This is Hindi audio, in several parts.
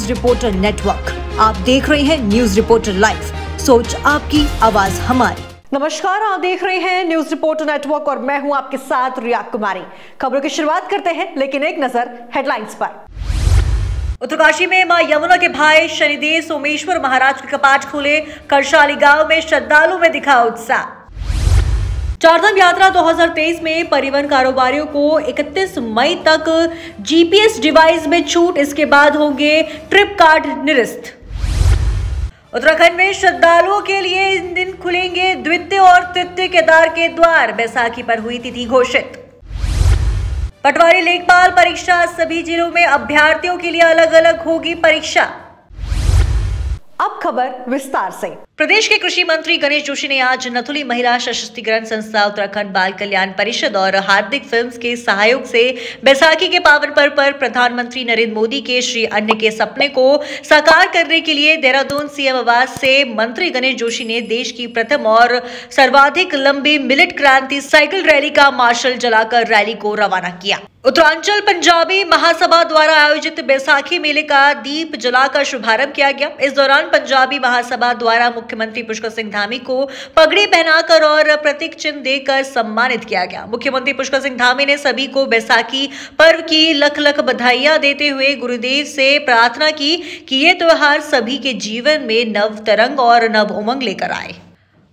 News reporter network. आप देख रहे हैं न्यूज रिपोर्टर लाइव, सोच आपकी, आवाज हमारी। नमस्कार, आप देख रहे हैं न्यूज रिपोर्टर नेटवर्क और मैं हूं आपके साथ रिया कुमारी। खबरों की शुरुआत करते हैं, लेकिन एक नजर हेडलाइंस पर। उत्तरकाशी में मां यमुना के भाई शनिदेव सोमेश्वर महाराज के कपाट खुले। करशाली गांव में श्रद्धालुओं में दिखा उत्साह। चारधाम यात्रा 2023 में परिवहन कारोबारियों को 31 मई तक जीपीएस डिवाइस में छूट, इसके बाद होंगे ट्रिप कार्ड निरस्त। उत्तराखंड में श्रद्धालुओं के लिए इन दिन खुलेंगे द्वितीय और तृतीय केदार के द्वार। बैसाखी पर हुई तिथि घोषित। पटवारी लेखपाल परीक्षा, सभी जिलों में अभ्यर्थियों के लिए अलग अलग होगी परीक्षा। अब खबर विस्तार से। प्रदेश के कृषि मंत्री गणेश जोशी ने आज नथुली महिला सशक्तिकरण संस्था, उत्तराखंड बाल कल्याण परिषद और हार्दिक फिल्म्स के सहयोग से बैसाखी के पावन पर्व पर प्रधानमंत्री नरेंद्र मोदी के श्री अन्न के सपने को साकार करने के लिए देहरादून सीएम आवास से मंत्री गणेश जोशी ने देश की प्रथम और सर्वाधिक लंबी मिलेट क्रांति साइकिल रैली का मार्शल जलाकर रैली को रवाना किया। उत्तरांचल पंजाबी महासभा द्वारा आयोजित बैसाखी मेले का दीप जलाकर शुभारंभ किया गया। इस दौरान पंजाबी महासभा द्वारा मुख्यमंत्री पुष्कर सिंह धामी को पगड़ी पहनाकर और प्रतीक चिन्ह देकर सम्मानित किया गया। मुख्यमंत्री पुष्कर सिंह धामी ने सभी को बैसाखी पर्व की लख लख बधाइयां देते हुए गुरुदेव से प्रार्थना की कि ये त्योहार सभी के जीवन में नव तरंग और नव उमंग लेकर आए।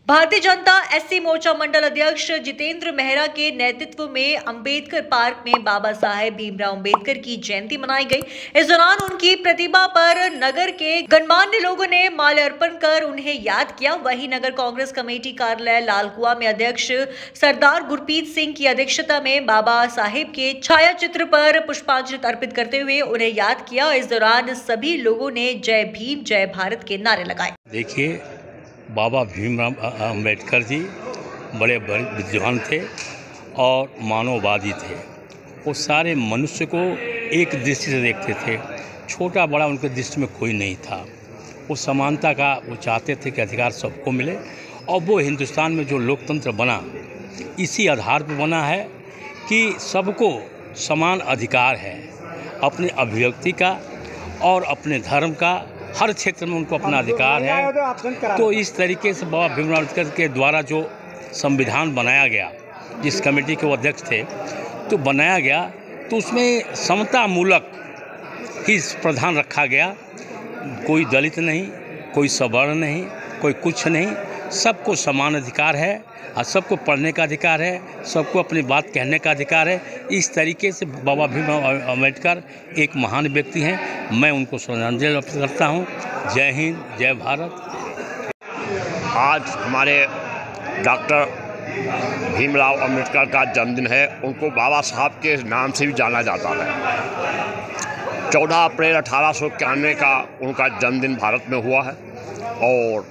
भारतीय जनता एससी मोर्चा मंडल अध्यक्ष जितेंद्र मेहरा के नेतृत्व में अंबेडकर पार्क में बाबा साहेब भीमराव अंबेडकर की जयंती मनाई गई। इस दौरान उनकी प्रतिमा पर नगर के गणमान्य लोगों ने माल्यार्पण कर उन्हें याद किया। वहीं नगर कांग्रेस कमेटी कार्यालय लालकुआ में अध्यक्ष सरदार गुरप्रीत सिंह की अध्यक्षता में बाबा साहेब के छाया चित्र पर पुष्पांजलि अर्पित करते हुए उन्हें याद किया। इस दौरान सभी लोगों ने जय भीम जय भारत के नारे लगाए। देखिए, बाबा भीमराव अंबेडकर जी बड़े विद्वान थे और मानववादी थे। वो सारे मनुष्य को एक दृष्टि से देखते थे, छोटा बड़ा उनके दृष्टि में कोई नहीं था। वो समानता का वो चाहते थे कि अधिकार सबको मिले, और वो हिंदुस्तान में जो लोकतंत्र बना इसी आधार पर बना है कि सबको समान अधिकार है अपनी अभिव्यक्ति का और अपने धर्म का। हर क्षेत्र में उनको अपना अधिकार है। तो इस तरीके से बाबा भीमराव अम्बेडकर के द्वारा जो संविधान बनाया गया, जिस कमेटी के वो अध्यक्ष थे, तो बनाया गया तो उसमें समता मूलक ही प्रधान रखा गया। कोई दलित नहीं, कोई सवर्ण नहीं, कोई कुछ नहीं, सबको समान अधिकार है और सबको पढ़ने का अधिकार है, सबको अपनी बात कहने का अधिकार है। इस तरीके से बाबा भीमराव अम्बेडकर एक महान व्यक्ति हैं। मैं उनको श्रद्धांजलि अर्पित करता हूँ। जय हिंद, जय भारत। आज हमारे डॉक्टर भीमराव अम्बेडकर का जन्मदिन है। उनको बाबा साहब के नाम से भी जाना जाता है। 14 अप्रैल 1891 का उनका जन्मदिन भारत में हुआ है और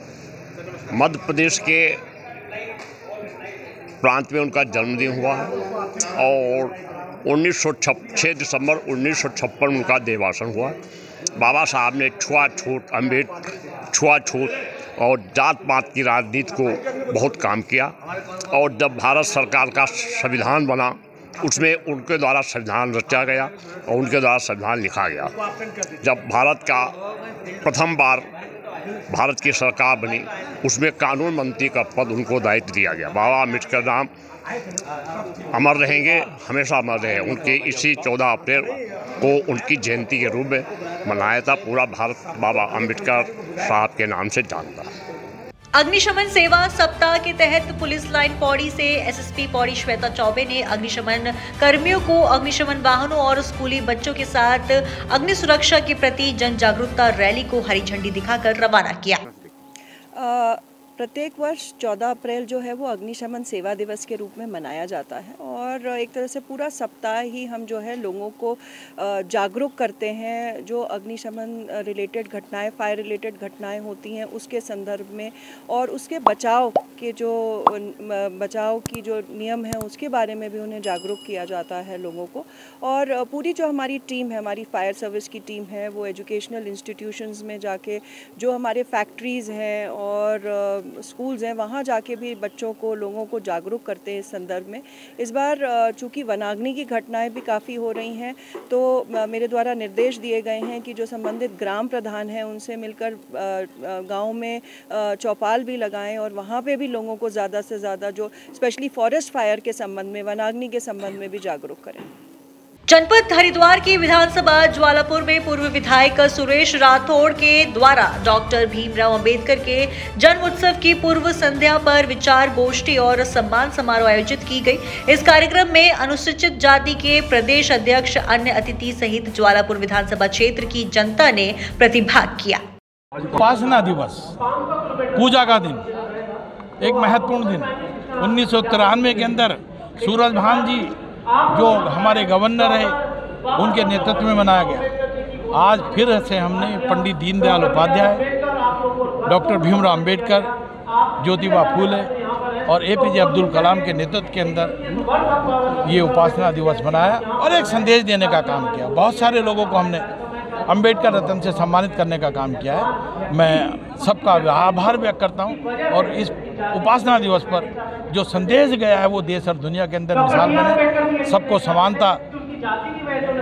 मध्य प्रदेश के प्रांत में उनका जन्मदिन हुआ है और 6 दिसंबर 1956 उनका देवासन हुआ। बाबा साहब ने छुआछूत और जात पात की राजनीति को बहुत काम किया और जब भारत सरकार का संविधान बना उसमें उनके द्वारा संविधान रचा गया और उनके द्वारा संविधान लिखा गया। जब भारत का प्रथम बार भारत की सरकार बनी उसमें कानून मंत्री का पद उनको दायित्व दिया गया। बाबा अम्बेडकर नाम अमर रहेंगे, हमेशा अमर रहे। उनके इसी 14 अप्रैल को उनकी जयंती के रूप में मनाया था। पूरा भारत बाबा अम्बेडकर साहब के नाम से जानता है। अग्निशमन सेवा सप्ताह के तहत पुलिस लाइन पौड़ी से एसएसपी पौड़ी श्वेता चौबे ने अग्निशमन कर्मियों को अग्निशमन वाहनों और स्कूली बच्चों के साथ अग्नि सुरक्षा के प्रति जन जागरूकता रैली को हरी झंडी दिखाकर रवाना किया। प्रत्येक वर्ष 14 अप्रैल जो है वो अग्निशमन सेवा दिवस के रूप में मनाया जाता है और एक तरह से पूरा सप्ताह ही हम जो है लोगों को जागरूक करते हैं। जो अग्निशमन रिलेटेड घटनाएं, फायर रिलेटेड घटनाएं होती हैं उसके संदर्भ में और उसके बचाव की जो नियम है उसके बारे में भी उन्हें जागरूक किया जाता है लोगों को। और पूरी जो हमारी टीम है, हमारी फायर सर्विस की टीम है, वो एजुकेशनल इंस्टीट्यूशंस में जाके जो हमारे फैक्ट्रीज़ हैं और स्कूल्स हैं वहाँ जाके भी बच्चों को, लोगों को जागरूक करते हैं इस संदर्भ में। इस बार चूँकि वनाग्नि की घटनाएं भी काफ़ी हो रही हैं, तो मेरे द्वारा निर्देश दिए गए हैं कि जो संबंधित ग्राम प्रधान हैं उनसे मिलकर गाँव में चौपाल भी लगाएं और वहाँ पे भी लोगों को ज़्यादा से ज़्यादा जो स्पेशली फॉरेस्ट फायर के संबंध में, वनाग्नि के संबंध में भी जागरूक करें। जनपद हरिद्वार की विधानसभा ज्वालापुर में पूर्व विधायक सुरेश राठौड़ के द्वारा डॉक्टर भीमराव अंबेडकर के जन्म उत्सव की पूर्व संध्या पर विचार गोष्ठी और सम्मान समारोह आयोजित की गई। इस कार्यक्रम में अनुसूचित जाति के प्रदेश अध्यक्ष, अन्य अतिथि सहित ज्वालापुर विधानसभा क्षेत्र की जनता ने प्रतिभाग किया। उपासना दिवस, पूजा का दिन, एक महत्वपूर्ण दिन 1993 के अंदर सूरजभान जी जो हमारे गवर्नर है उनके नेतृत्व में मनाया गया। आज फिर से हमने पंडित दीनदयाल उपाध्याय, डॉक्टर भीमराव अंबेडकर, ज्योतिबा फूले और एपीजे अब्दुल कलाम के नेतृत्व के अंदर ये उपासना दिवस मनाया और एक संदेश देने का काम किया। बहुत सारे लोगों को हमने अंबेडकर रत्न से सम्मानित करने का काम किया है। मैं सबका आभार व्यक्त करता हूं और इस उपासना दिवस पर जो संदेश गया है वो देश और दुनिया के अंदर मिसाल बने, सबको समानता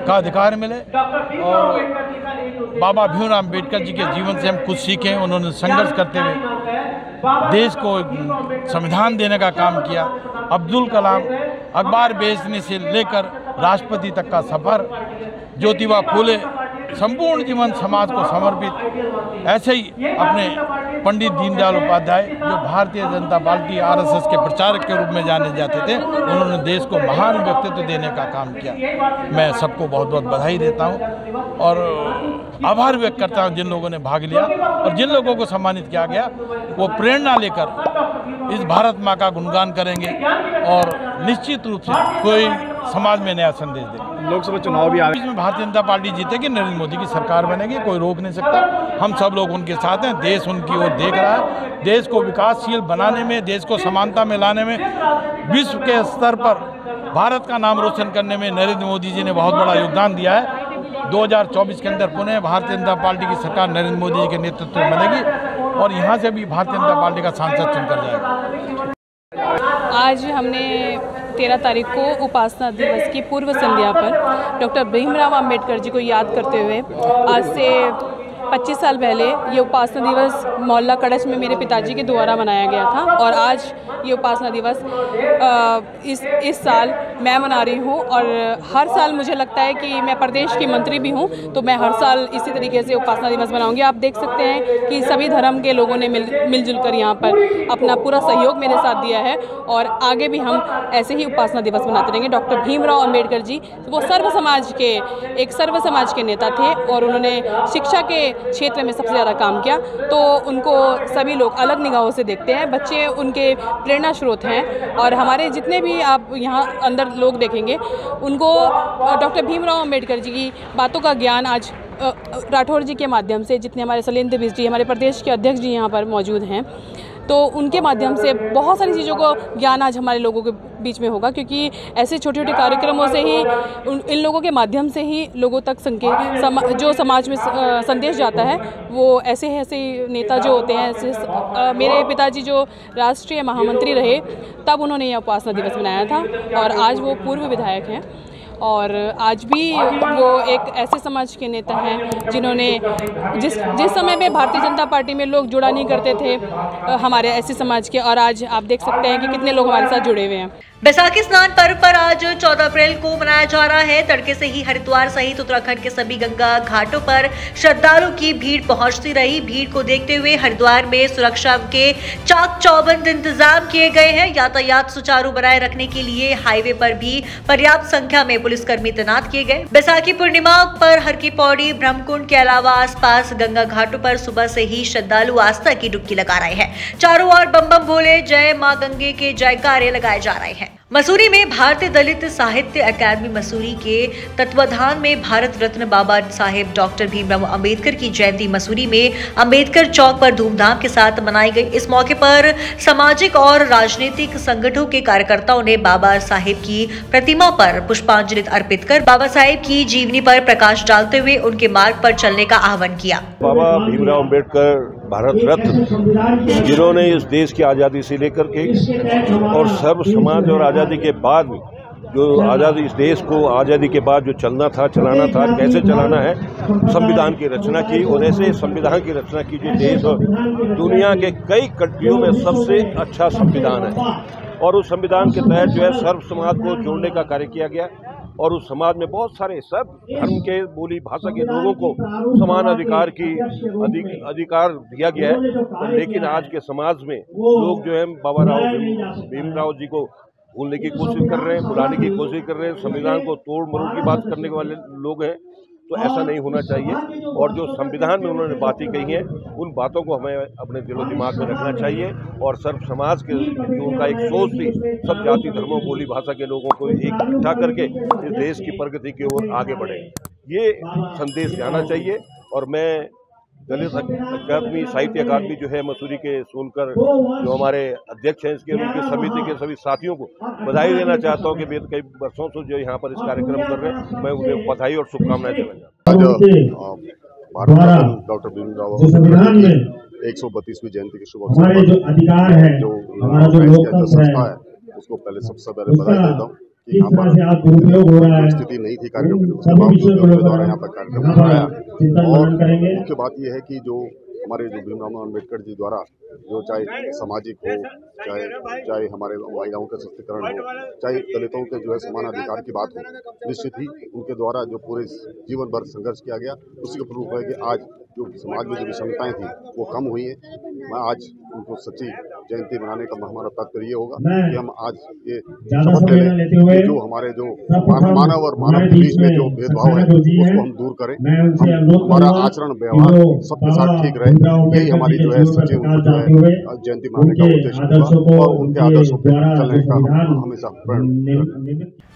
का अधिकार मिले और बाबा भीमराव अंबेडकर जी के जीवन से हम कुछ सीखें। उन्होंने संघर्ष करते हुए देश को संविधान देने का काम किया। अब्दुल कलाम अखबार बेचने से लेकर राष्ट्रपति तक का सफ़र, ज्योतिबा फूले संपूर्ण जीवन समाज को समर्पित। ऐसे ही अपने पंडित दीनदयाल उपाध्याय जो भारतीय जनता पार्टी आरएसएस के प्रचारक के रूप में जाने जाते थे, उन्होंने देश को महान व्यक्तित्व देने का काम किया। मैं सबको बहुत बहुत बधाई देता हूं और आभार व्यक्त करता हूं जिन लोगों ने भाग लिया और जिन लोगों को सम्मानित किया गया वो प्रेरणा लेकर इस भारत माँ का गुणगान करेंगे और निश्चित रूप से कोई समाज में नया संदेश देंगे। लोकसभा चुनाव भी आ रहे हैं, इसमें भारतीय जनता पार्टी जीतेगी, नरेंद्र मोदी की सरकार बनेगी, कोई रोक नहीं सकता। हम सब लोग उनके साथ हैं, देश उनकी ओर देख रहा है। देश को विकासशील बनाने में, देश को समानता में लाने में, विश्व के स्तर पर भारत का नाम रोशन करने में नरेंद्र मोदी जी ने बहुत बड़ा योगदान दिया है। 2024 के अंदर पुनः भारतीय जनता पार्टी की सरकार नरेंद्र मोदी जी के नेतृत्व में बनेगी और यहाँ से भी भारतीय जनता पार्टी का सांसद चुनकर जाएगा। आज हमने 13 तारीख को उपासना दिवस की पूर्व संध्या पर डॉक्टर भीमराव अंबेडकर जी को याद करते हुए आज से 25 साल पहले ये उपासना दिवस मोहल्ला कड़च में मेरे पिताजी के द्वारा मनाया गया था और आज ये उपासना दिवस इस साल मैं मना रही हूँ। और हर साल मुझे लगता है कि मैं प्रदेश की मंत्री भी हूँ तो मैं हर साल इसी तरीके से उपासना दिवस मनाऊंगी। आप देख सकते हैं कि सभी धर्म के लोगों ने मिलजुल कर यहाँ पर अपना पूरा सहयोग मेरे साथ दिया है और आगे भी हम ऐसे ही उपासना दिवस मनाते रहेंगे। डॉक्टर भीमराव अंबेडकर जी वो सर्व समाज के नेता थे और उन्होंने शिक्षा के क्षेत्र में सबसे ज़्यादा काम किया, तो उनको सभी लोग अलग निगाहों से देखते हैं। बच्चे उनके प्रेरणा स्रोत हैं और हमारे जितने भी आप यहाँ अंदर लोग देखेंगे उनको डॉक्टर भीमराव अंबेडकर जी की बातों का ज्ञान आज राठौड़ जी के माध्यम से, जितने हमारे शैलेंद्र बिष्ट जी हमारे प्रदेश के अध्यक्ष जी यहाँ पर मौजूद हैं, तो उनके माध्यम से बहुत सारी चीज़ों को ज्ञान आज हमारे लोगों के बीच में होगा, क्योंकि ऐसे छोटे छोटे कार्यक्रमों से ही इन लोगों के माध्यम से ही लोगों तक जो समाज में संदेश जाता है वो ऐसे नेता जो होते हैं। मेरे पिताजी जो राष्ट्रीय महामंत्री रहे तब उन्होंने यह उपासना दिवस मनाया था और आज वो पूर्व विधायक हैं और आज भी वो एक ऐसे समाज के नेता हैं जिन्होंने जिस समय में भारतीय जनता पार्टी में लोग जुड़ा नहीं करते थे हमारे ऐसे समाज के, और आज आप देख सकते हैं कि कितने लोग हमारे साथ जुड़े हुए हैं। बैसाखी स्नान पर्व पर आज 14 अप्रैल को मनाया जा रहा है। तड़के से ही हरिद्वार सहित उत्तराखंड के सभी गंगा घाटों पर श्रद्धालुओं की भीड़ पहुंचती रही। भीड़ को देखते हुए हरिद्वार में सुरक्षा के चाक चौबंद इंतजाम किए गए हैं। यातायात सुचारू बनाए रखने के लिए हाईवे पर भी पर्याप्त संख्या में पुलिसकर्मी तैनात किए गए। बैसाखी पूर्णिमा पर हर की पौड़ी, ब्रह्मकुंड के अलावा आसपास गंगा घाटों पर सुबह से ही श्रद्धालु आस्था की डुबकी लगा रहे हैं। चारों ओर बम बम भोले, जय मां गंगे के जयकारे लगाए जा रहे हैं। मसूरी में भारतीय दलित साहित्य अकादमी मसूरी के तत्वाधान में भारत रत्न बाबा साहेब डॉक्टर भीमराव अंबेडकर की जयंती मसूरी में अंबेडकर चौक पर धूमधाम के साथ मनाई गई। इस मौके पर सामाजिक और राजनीतिक संगठनों के कार्यकर्ताओं ने बाबा साहेब की प्रतिमा पर पुष्पांजलि अर्पित कर बाबा साहेब की जीवनी पर प्रकाश डालते हुए उनके मार्ग पर चलने का आह्वान किया। बाबा भीमराव अंबेडकर भारत रत्न, जिन्होंने इस देश की आज़ादी से लेकर के और सर्व समाज और आज़ादी के बाद जो आज़ादी, इस देश को आज़ादी के बाद जो चलना था, चलाना था, कैसे चलाना है, संविधान की रचना की। और ऐसे संविधान की रचना की जो देश और दुनिया के कई कंट्रियों में सबसे अच्छा संविधान है। और उस संविधान के तहत जो है सर्व समाज को जोड़ने का कार्य किया गया और उस समाज में बहुत सारे सब धर्म के, बोली भाषा के लोगों को समान अधिकार की अधिकार दिया गया है। लेकिन आज के समाज में लोग जो है बाबा भीमराव जी को भूलने की कोशिश कर रहे हैं, भुलाने की कोशिश कर रहे हैं, संविधान को तोड़ मरोड़ की बात करने वाले लोग हैं। तो ऐसा नहीं होना चाहिए और जो संविधान में उन्होंने बातें कही हैं उन बातों को हमें अपने दिलो दिमाग में रखना चाहिए और सर्व समाज के जो उनका एक सोच थी, सब जाति धर्मों, बोली भाषा के लोगों को इकट्ठा करके इस देश की प्रगति की ओर आगे बढ़े, ये संदेश जाना चाहिए। और मैं दलित अकादमी, साहित्य अकादमी जो है मसूरी के सोनकर जो हमारे अध्यक्ष हैं इसके, उनकी समिति के सभी साथियों को बधाई देना चाहता हूँ कि वे कई वर्षों से जो यहाँ पर इस कार्यक्रम कर रहे हैं, मैं उन्हें बधाई और शुभकामनाएं देना चाहता हूँ। भारत डॉक्टर भीमराव अम्बेडकर की 132वीं जयंती के शुभ अवसर पर जो अधिकार है, हमारा जो लोकतंत्र संस्था है, उसको पहले सबसे पहले बधाई देता हूँ कि यहाँ पर स्थिति नहीं थी कार्यक्रम की, उसके बावजूद उनके द्वारा यहाँ पर कार्यक्रम कराया। और मुख्य बात यह है कि जो हमारे जो भीमराव अम्बेडकर जी द्वारा जो चाहे सामाजिक हो, चाहे हमारे महिलाओं का सशक्तिकरण हो, चाहे दलितों के जो है समान अधिकार की बात हो, निश्चित ही उनके द्वारा जो पूरे जीवन भर संघर्ष किया गया, उसी का प्रूफ है कि आज जो समाज में जो विषमताएं थी वो कम हुई हैं। मैं आज उनको सच्ची जयंती मनाने का हमारा तात्पर्य ये होगा कि हम आज ये शपथ ले लें कि जो हमारे जो मानव और मानव के बीच में जो भेदभाव है उसको हम दूर करें, हमारा आचरण व्यवहार सबके साथ ठीक रहे। यही हमारी जो है सच्ची उनको जो है जयंती मनाने का उद्देश्य होगा और उनके आदर्शों पर चलने का हम हमेशा प्रण।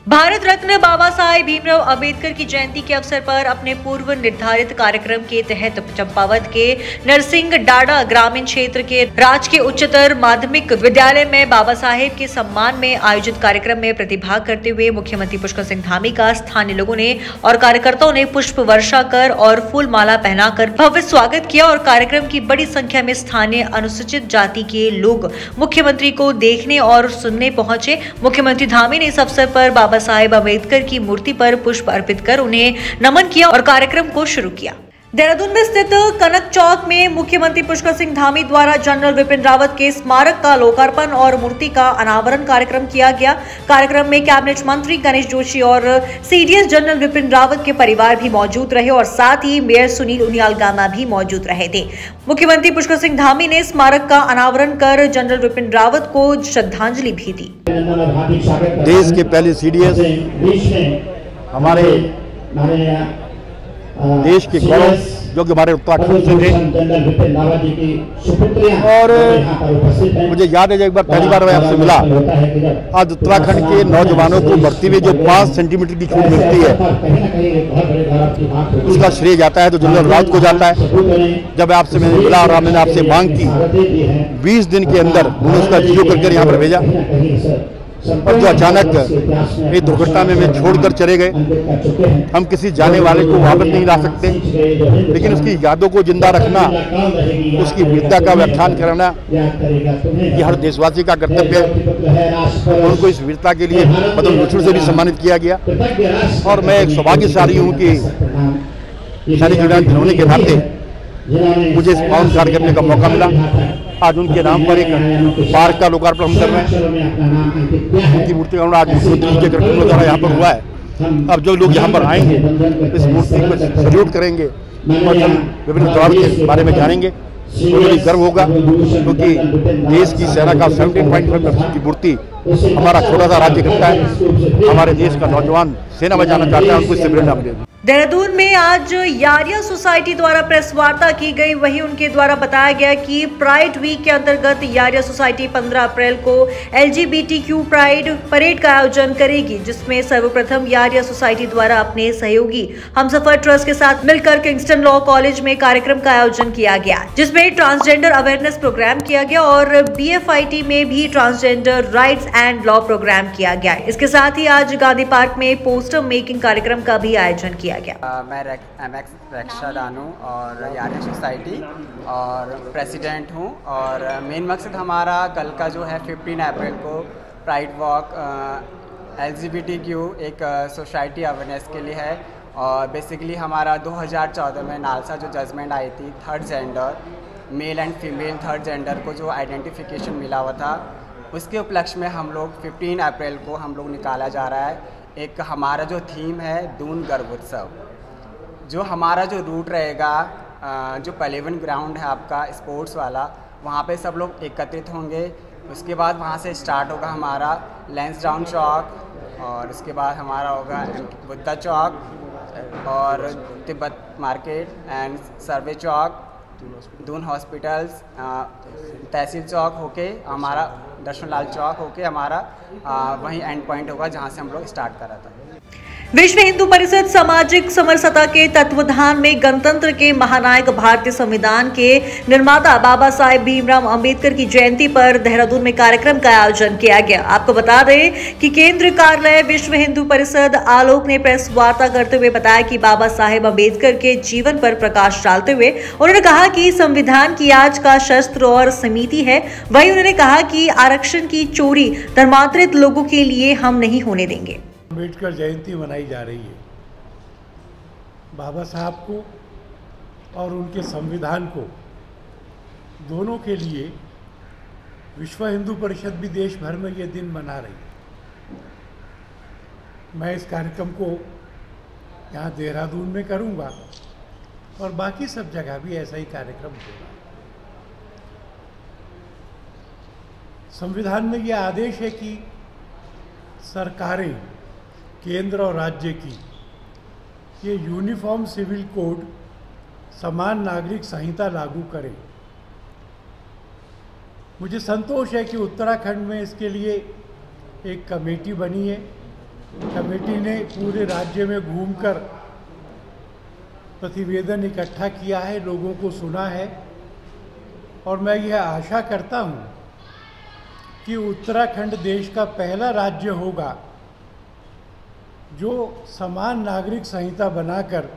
भारत रत्न बाबा साहेब भीमराव अंबेडकर की जयंती के अवसर पर अपने पूर्व निर्धारित कार्यक्रम के तहत चंपावत के नरसिंह डाडा ग्रामीण क्षेत्र के राजकीय उच्चतर माध्यमिक विद्यालय में बाबा साहेब के सम्मान में आयोजित कार्यक्रम में प्रतिभाग करते हुए मुख्यमंत्री पुष्कर सिंह धामी का स्थानीय लोगों ने और कार्यकर्ताओं ने पुष्प वर्षा कर और फूल माला पहनाकर भव्य स्वागत किया और कार्यक्रम की बड़ी संख्या में स्थानीय अनुसूचित जाति के लोग मुख्यमंत्री को देखने और सुनने पहुंचे। मुख्यमंत्री धामी ने इस अवसर पर बाबा साहेब अम्बेडकर की मूर्ति पर पुष्प अर्पित कर उन्हें नमन किया और कार्यक्रम को शुरू किया। देहरादून में स्थित कनक चौक में मुख्यमंत्री पुष्कर सिंह धामी द्वारा जनरल विपिन रावत के स्मारक का लोकार्पण और मूर्ति का अनावरण कार्यक्रम किया गया। कार्यक्रम में कैबिनेट मंत्री गणेश जोशी और सीडीएस जनरल विपिन रावत के परिवार भी मौजूद रहे और साथ ही मेयर सुनील उनियाल गामा भी मौजूद रहे थे। मुख्यमंत्री पुष्कर सिंह धामी ने स्मारक का अनावरण कर जनरल विपिन रावत को श्रद्धांजलि भी दी। देश के पहले सीडीएस, हमारे देश के गौरव जो कि हमारे उत्तराखंड से थे, और मुझे याद है जब एक बार पहली बार मैं आपसे मिला, आज उत्तराखंड के नौजवानों को भर्ती में जो 5 सेंटीमीटर की छूट मिलती है उसका श्रेय जाता है तो जनरल रावत को जाता है। जब आपसे मैंने मिला और मैंने आपसे मांग की, 20 दिन के अंदर उन्होंने उसका जीरो करके यहाँ पर भेजा और जो अचानक एक दुर्घटना में हमें छोड़कर चले गए, हम किसी जाने वाले को वापस नहीं ला सकते, लेकिन उसकी यादों को जिंदा रखना, उसकी वीरता का व्याख्यान कराना ये हर देशवासी का कर्तव्य है। उनको इस वीरता के लिए पद्म भूषण से भी सम्मानित किया गया और मैं एक सौभाग्यशाली हूँ कि शारीरिक जुड़ाव होने के नाते मुझे इस पावन कार्य करने का मौका मिला। आज उनके नाम पर एक पार्क का लोकार्पण हम कर रहे हैं। उनकी मूर्ति का आज मुख्यमंत्री जी के कार्यक्रमों द्वारा यहाँ पर हुआ है। अब जो लोग यहाँ पर आएंगे इस मूर्ति को सल्यूट करेंगे और विभिन्न त्योहारों के बारे में जानेंगे तो मुझे गर्व होगा, क्योंकि देश की सेना का 17.5% की मूर्ति हमारा छोटा सा राज्य करता है। हमारे देश का नौजवान सेना में जाना चाहता है, उनको इससे प्रेरणा मिलेगी। देहरादून में आज यारिया सोसाइटी द्वारा प्रेस वार्ता की गई। वहीं उनके द्वारा बताया गया कि प्राइड वीक के अंतर्गत यारिया सोसाइटी 15 अप्रैल को LGBTQ प्राइड परेड का आयोजन करेगी, जिसमें सर्वप्रथम यारिया सोसाइटी द्वारा अपने सहयोगी हमसफर ट्रस्ट के साथ मिलकर किंगस्टन लॉ कॉलेज में कार्यक्रम का आयोजन किया गया, जिसमें ट्रांसजेंडर अवेयरनेस प्रोग्राम किया गया और BFIT में भी transgender rights and law program किया गया। इसके साथ ही आज गांधी पार्क में पोस्टर मेकिंग कार्यक्रम का भी आयोजन किया किया गया। मैं MX रक्षा दानू और आर्यन सोसाइटी और प्रेसिडेंट हूँ। और मेन मकसद हमारा कल का जो है 15 अप्रैल को प्राइड वॉक LGBTQ एक सोसाइटी अवेयरनेस के लिए है। और बेसिकली हमारा 2014 में नालसा जो जजमेंट आई थी, third gender male and female third gender को जो आइडेंटिफिकेशन मिला हुआ था, उसके उपलक्ष्य में हम लोग 15 अप्रैल को हम लोग निकाला जा रहा है। एक हमारा जो थीम है दून गर्भोत्सव, जो हमारा जो रूट रहेगा, जो पलेवन ग्राउंड है आपका स्पोर्ट्स वाला, वहाँ पे सब लोग एकत्रित होंगे। उसके बाद वहाँ से स्टार्ट होगा हमारा लैंसडाउन चौक, और उसके बाद हमारा होगा बुद्धा चौक और Tibet market and Survey Chowk, Doon hospitals, Tehsil Chowk होके हमारा दर्शन लाल चौक होके हमारा वहीं एंड पॉइंट होगा जहां से हम लोग स्टार्ट करा था। विश्व हिंदू परिषद सामाजिक समरसता के तत्वाधान में गणतंत्र के महानायक भारतीय संविधान के निर्माता बाबा साहेब भीमराव अंबेडकर की जयंती पर देहरादून में कार्यक्रम का आयोजन किया गया। आपको बता दें कि केंद्रीय कार्यालय विश्व हिंदू परिषद आलोक ने प्रेस वार्ता करते हुए बताया कि बाबा साहेब अंबेडकर के जीवन पर प्रकाश डालते हुए उन्होंने कहा कि संविधान की आज का शस्त्र और समिति है। वहीं उन्होंने कहा कि आरक्षण की चोरी धर्मांतरित लोगों के लिए हम नहीं होने देंगे। अम्बेडकर जयंती मनाई जा रही है। बाबा साहब को और उनके संविधान को दोनों के लिए विश्व हिंदू परिषद भी देश भर में ये दिन मना रही है। मैं इस कार्यक्रम को यहाँ देहरादून में करूँगा और बाकी सब जगह भी ऐसा ही कार्यक्रम होगा। संविधान में ये आदेश है कि सरकारें केंद्र और राज्य की ये यूनिफॉर्म सिविल कोड समान नागरिक संहिता लागू करें। मुझे संतोष है कि उत्तराखंड में इसके लिए एक कमेटी बनी है। कमेटी ने पूरे राज्य में घूमकर प्रतिवेदन इकट्ठा किया है, लोगों को सुना है, और मैं यह आशा करता हूँ कि उत्तराखंड देश का पहला राज्य होगा जो समान नागरिक संहिता बनाकर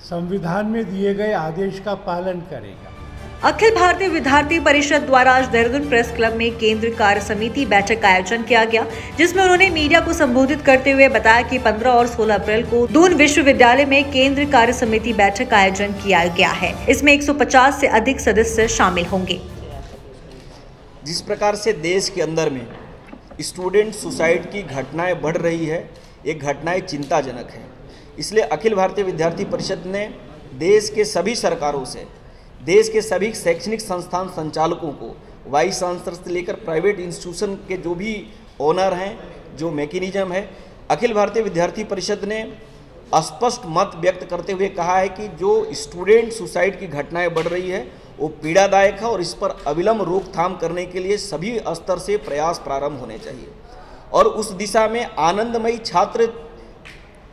संविधान में दिए गए आदेश का पालन करेगा। अखिल भारतीय विद्यार्थी परिषद द्वारा आज देहरादून प्रेस क्लब में केंद्रीय कार्य समिति बैठक का आयोजन किया गया, जिसमें उन्होंने मीडिया को संबोधित करते हुए बताया कि 15 और 16 अप्रैल को दून विश्वविद्यालय में केंद्रीय कार्य समिति बैठक का आयोजन किया गया है। इसमें 150 से अधिक सदस्य शामिल होंगे। जिस प्रकार से देश के अंदर में स्टूडेंट सुसाइड की घटनाएं बढ़ रही है, ये घटनाएं चिंताजनक है। इसलिए अखिल भारतीय विद्यार्थी परिषद ने देश के सभी सरकारों से, देश के सभी शैक्षणिक संस्थान संचालकों को, वाइस चांसलर से लेकर प्राइवेट इंस्टीट्यूशन के जो भी ओनर हैं, जो मैकेनिज्म है, अखिल भारतीय विद्यार्थी परिषद ने स्पष्ट मत व्यक्त करते हुए कहा है कि जो स्टूडेंट सुसाइड की घटनाएं बढ़ रही है वो पीड़ादायक है और इस पर अविलंब रोकथाम करने के लिए सभी स्तर से प्रयास प्रारंभ होने चाहिए और उस दिशा में आनंदमयी छात्र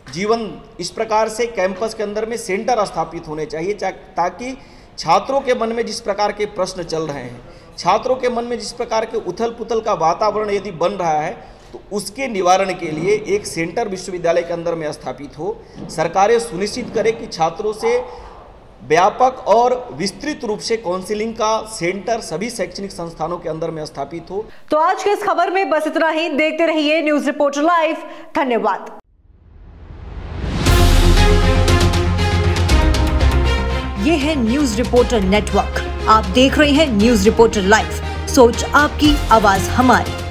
जीवन इस प्रकार से कैंपस के अंदर में सेंटर स्थापित होने चाहिए ताकि छात्रों के मन में जिस प्रकार के प्रश्न चल रहे हैं, छात्रों के मन में जिस प्रकार के उथल पुथल का वातावरण यदि बन रहा है तो उसके निवारण के लिए एक सेंटर विश्वविद्यालय के अंदर में स्थापित हो। सरकारें सुनिश्चित करें कि छात्रों से व्यापक और विस्तृत रूप से काउंसलिंग का सेंटर सभी शैक्षणिक संस्थानों के अंदर में स्थापित हो। तो आज के इस खबर में बस इतना ही। देखते रहिए न्यूज रिपोर्टर लाइव। धन्यवाद। ये है न्यूज रिपोर्टर नेटवर्क। आप देख रहे हैं न्यूज रिपोर्टर लाइव। सोच आपकी, आवाज हमारी।